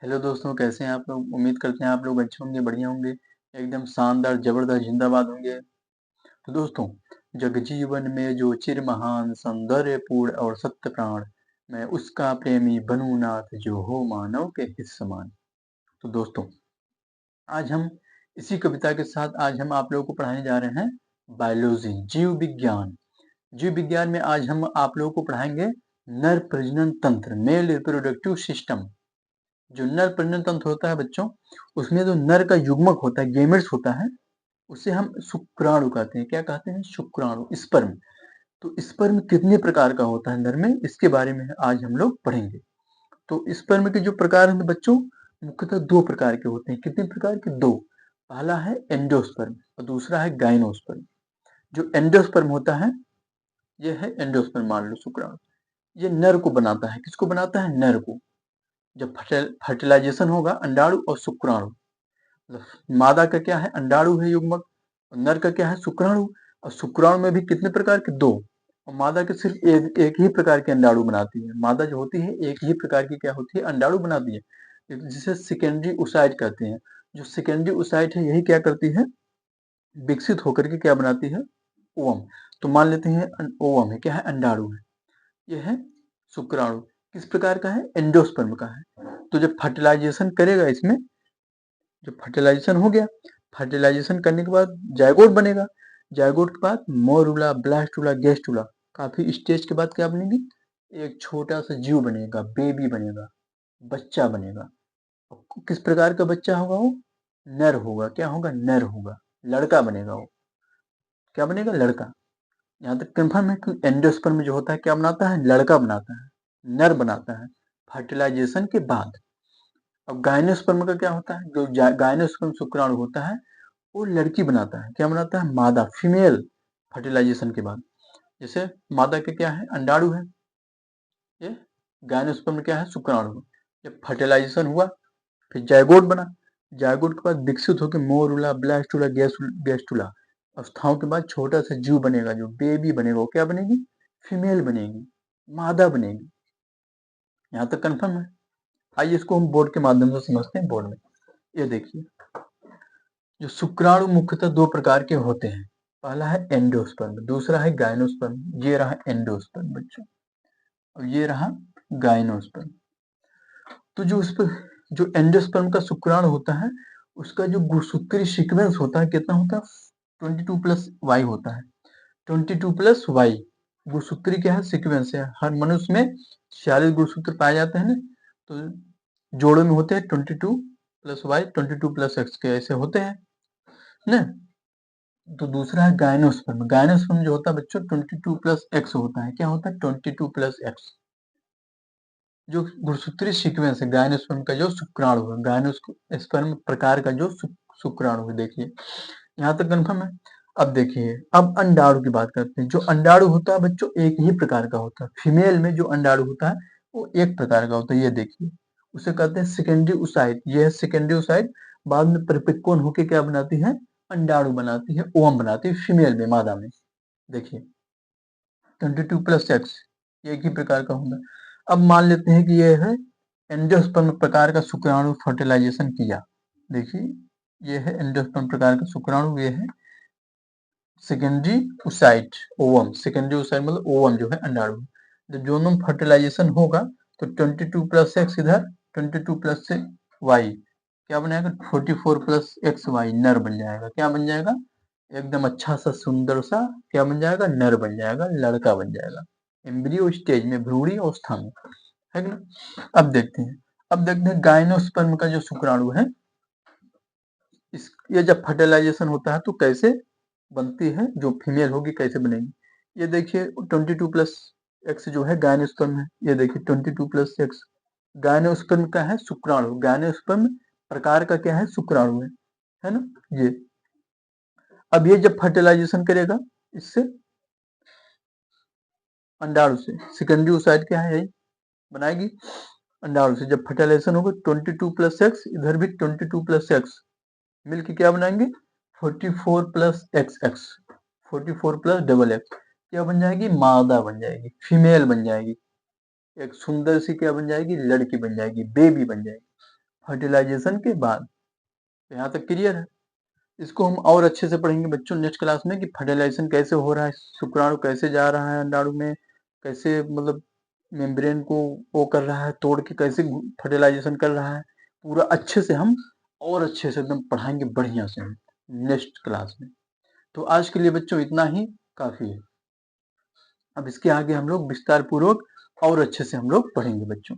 Hello दोस्तों, कैसे हैं आप लोग? उम्मीद करते हैं आप लोग अच्छे होंगे, बढ़िया होंगे, एकदम शानदार, ज़बरदस्त, ज़िंदाबाद होंगे। तो दोस्तों, जग जीवन में जो चिर महान, सौंदर्यपूर्ण और सत्य प्राण, मैं उसका प्रेमी बनूँ नाथ, जो हो मानव के हित समान। तो दोस्तों, आज हम इसी कविता के साथ आज हम आप लोगों को पढ़ाने जा रहे हैं बायोलॉजी, जीव विज्ञान। जीव विज्ञान में आज हम आप लोगों को पढ़ाएंगे नर प्रजनन तंत्र, मेल रिप्रोडक्टिव सिस्टम। जो नर प्रजनन तंत्र होता है बच्चों, उसमें जो नर का युग्मक होता है, गेमेट्स होता है, उसे हम शुक्राणु कहते हैं। क्या कहते हैं? शुक्राणु, स्पर्म। तो स्पर्म कितने प्रकार का होता है नर में, इसके बारे में आज हम लोग पढ़ेंगे। तो स्पर्म के जो प्रकार हैं बच्चों, मुख्यतः दो प्रकार के होते हैं। कितने प्रकार के? दो। पहला है एंडोस्पर्म और दूसरा है गाइनोस्पर्म। जो एंडोस्पर्म होता है, यह है एंडोस्पर्म, मान लो शुक्राणु, ये नर को बनाता है। किसको बनाता है? नर को। जब फर्टिलाइजेशन होगा अंडाणु और शुक्राणु, मतलब मादा का क्या है? अंडाणु है युग्मक, और नर का क्या है? शुक्राणु। और शुक्राणु में भी कितने प्रकार के? दो। और मादा के सिर्फ एक ही प्रकार के अंडाणु बनाती है। मादा जो होती है एक ही प्रकार की क्या होती है? अंडाणु बनाती है, जिसे सेकेंडरी ओसाइट कहते हैं। जो सेकेंडरी ओसाइट है, यही क्या करती है? विकसित होकर के क्या बनाती है? ओवम। तो मान लेते हैं ओवम है, क्या है? अंडाणु है। यह है शुक्राणु। किस प्रकार का है? एंडोस्पर्म का है। तो जब फर्टिलाइजेशन करेगा इसमें, जब फर्टिलाइजेशन हो गया, फर्टिलाइजेशन करने के बाद जायगोट बनेगा। जायगोट के बाद मोरूला, ब्लास्टूला, गेस्टूला, काफी स्टेज के बाद क्या बनेगी? एक छोटा सा जीव बनेगा, बेबी बनेगा, बच्चा बनेगा। किस प्रकार का बच्चा होगा वो? नर होगा। क्या होगा? नर होगा, लड़का बनेगा वो। क्या बनेगा? लड़का। यहाँ तक कंफर्म है कि एंडोस्पर्म जो होता है क्या बनाता है? लड़का बनाता है, नर बनाता है फर्टिलाइजेशन के बाद। अब गायनोस्पर्म का क्या होता है? जो गायनोस्पर्म शुक्राणु होता है, वो लड़की बनाता है। क्या बनाता है? मादा, फीमेल, फर्टिलाइजेशन के बाद। जैसे मादा के क्या है? अंडाणु है, ये गायनोस्पर्म क्या है? शुक्राणु। जब फर्टिलाइजेशन हुआ, फिर जायगोट बना। जायगोट के बाद विकसित होकर मोरूला, ब्लास्टूला, गेस्टूला अवस्थाओं के बाद छोटा सा जीव बनेगा, जो बेबी बनेगा, वो क्या बनेगी? फीमेल बनेगी, मादा बनेगी। यहाँ तक कंफर्म है। आइए इसको हम बोर्ड के माध्यम से समझते हैं। बोर्ड में ये देखिए, जो शुक्राणु मुख्यतः दो प्रकार के होते हैं। पहला है एंडोस्पर्म, दूसरा है गायनोस्पर्म। ये रहा एंडोस्पर्म बच्चों, और ये रहा गायनोस्पर्म। तो जो उस पर जो एंडोस्पर्म का शुक्राणु होता है, उसका जो गुणसूत्री सीक्वेंस होता है, कितना होता है? 22+Y होता है। 22+Y गुणसूत्री क्या है? सीक्वेंस है। हर मनुष्य में 46 गुणसूत्र पाए जाते हैं ना, तो जोड़ों में होते हैं 22+Y, 22+X के ऐसे होते हैं ना। तो दूसरा है गायनोस्पर्म। गायनोस्पर्म जो होता है बच्चों 22+X होता है। क्या होता है? 22+X। जो गुणसूत्री सीक्वेंस है गायनोस्पर्म का, जो शुक्राणु है, गायनोस्पर्म प्रकार का जो शुक्राणु है। देखिए यहाँ तक कंफर्म है। अब देखिए, अब अंडाणु की बात करते हैं। जो अंडाणु होता है बच्चों, एक ही प्रकार का होता है। फीमेल में जो अंडाणु होता है, वो एक प्रकार का होता है। ये देखिए, उसे कहते हैं सेकेंडरी ओसाइट। ये है सेकेंडरी ओसाइट। बाद में परिपक्वन होकर क्या बनाती है? अंडाणु बनाती है, ओवम बनाती है, फीमेल में, मादा में। देखिए 22+X, एक ही प्रकार का होगा। अब मान लेते हैं कि यह है एंडोस्पर्म प्रकार का शुक्राणु फर्टिलाइजेशन किया। देखिए, ये है एंडोस्पर्म प्रकार का शुक्राणु, ये है secondary oocyte, ovum. Secondary oocyte मतलब ओवम जो है अंडाणु। जब दोनों फर्टिलाइजेशन होगा, तो 22+X इधर, 22+Y क्या बनाएगा? 44+XY नर बन जाएगा। क्या बन जाएगा? एकदम अच्छा सा सुंदर सा क्या बन जाएगा? नर बन जाएगा, लड़का बन जाएगा, एम्ब्रियो स्टेज में, भ्रूणी अवस्था में, है ना। अब देखते हैं गायनोस्पर्म का जो शुक्राणु है, ये जब फर्टिलाइजेशन होता है तो कैसे बनती है? जो फीमेल होगी कैसे बनेगी? ये देखिए 22+X जो है गायनोस्पर्म है। ये देखिए 22+X गायनोस्पर्म का है शुक्राणु। गायनोस्पर्म प्रकार का क्या है? शुक्राणु है ना ये। अब ये जब फर्टिलाइजेशन करेगा इससे, अंडाणु से, सेकेंडरी ओसाइट क्या है? यही बनाएगी अंडाणु से। जब फर्टिलाइजेशन होगा 22+X, इधर भी 22+X मिलके क्या बनाएंगे? 44+XX, 44+XX क्या बन जाएगी? मादा बन जाएगी, फीमेल बन जाएगी, एक सुंदर सी क्या बन जाएगी? लड़की बन जाएगी, बेबी बन जाएगी। फर्टिलाइजेशन के बाद। यहाँ तक क्लियर है। इसको हम और अच्छे से पढ़ेंगे बच्चों नेक्स्ट क्लास में कि फर्टिलाइजेशन कैसे हो रहा है, शुक्राणु कैसे जा रहा है अंडाणु में, कैसे मतलब मेम्ब्रेन को वो कर रहा है, तोड़ के कैसे फर्टिलाइजेशन कर रहा है, पूरा अच्छे से हम और अच्छे से एकदम पढ़ाएंगे बढ़िया से नेक्स्ट क्लास में। तो आज के लिए बच्चों इतना ही काफी है। अब इसके आगे हम लोग विस्तार पूर्वक और अच्छे से हम लोग पढ़ेंगे बच्चों।